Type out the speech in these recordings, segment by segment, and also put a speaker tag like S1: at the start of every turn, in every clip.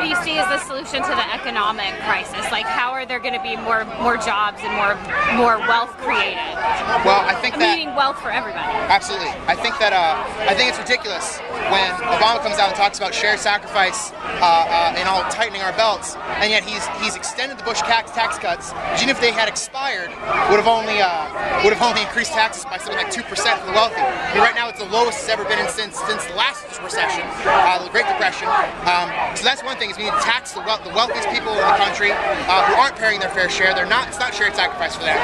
S1: do you see as the solution to the economic crisis? Like, how are there going to be more jobs and more wealth created?
S2: Well, I think that
S1: meaning wealth for everybody.
S2: Absolutely. I think it's ridiculous when Obama comes out and talks about shared sacrifice and all tightening our belts, and yet he's extended the Bush tax cuts, which even if they had expired, would have only increased taxes by something like 2% for the wealthy. I mean, right now it's the lowest it's ever been since the last recession, the Great Depression. So that's one thing, is we need to tax the wealthiest people in the country who aren't paying their fair share. It's not shared sacrifice for them.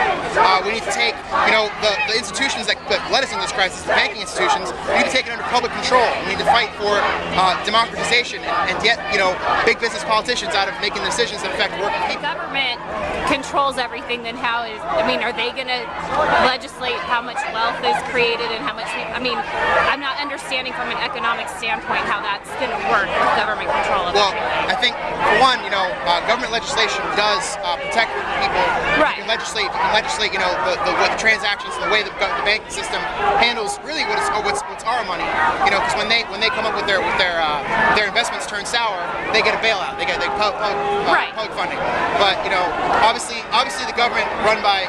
S2: We need to take, the institutions that led us into this crisis, the banking institutions, we need to take it under public control. We need to fight for democratization and get, big business politicians out of making decisions that affect working people.
S1: The government controls everything, then are they going to legislate how much wealth is created and how much I'm not understanding from an economic standpoint how that's going to work with government control of
S2: Well,
S1: everything.
S2: I think, for one, government legislation does protect people.
S1: Right.
S2: You can legislate, the transactions, the way the banking system handles really what's our money. Because when they come up with their investments turn sour, they get a bailout. They get public funding. But obviously the government run by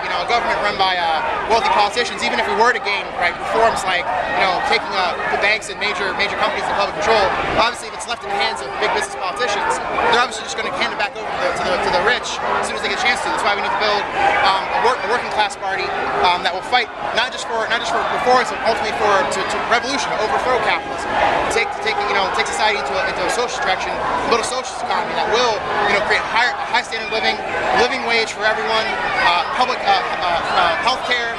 S2: wealthy politicians. Even if we were to gain reforms like taking the banks and major companies into public control, obviously if it's left in the hands of big business politicians, they're obviously just going to hand it back over to the rich as soon as they get a chance to. That's why we need to build a working class party that will fight not just for reforms, but ultimately to revolution, to overthrow capitalism, take society into a socialist direction, build a socialist economy that will create a high standard of living wage for everyone, public health care,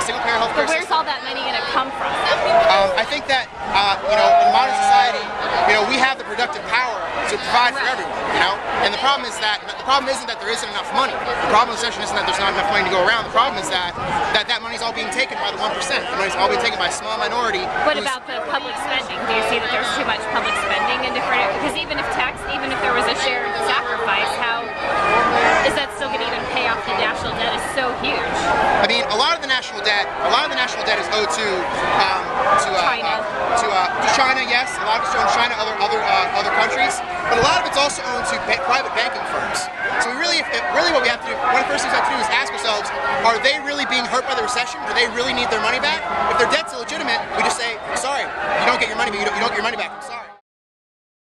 S2: single payer health care.
S1: But where's all that money going to come from?
S2: I think that in modern society, we have the productive power to provide for everyone. And the problem isn't that there isn't enough money. The problem with recession isn't that there's not enough money to go around. The problem is that money's all being taken by the 1%. The money's all being taken by a small minority.
S1: What about the public spending? Do you see that there's too much public spending in different areas? Because even if there was a shared sacrifice, how is that still going to even pay off the national debt? Is so huge.
S2: I mean, a lot of the national debt is owed to
S1: China.
S2: To China, yes. A lot of it's owed to China, other countries, but a lot of it's also owed to private banking firms. So really what we have to do, one of the first things we have to do is ask ourselves, are they really being hurt by the recession? Do they really need their money back? If their debt's illegitimate, we just say, sorry, you don't get your money back. You don't get your money back. I'm sorry.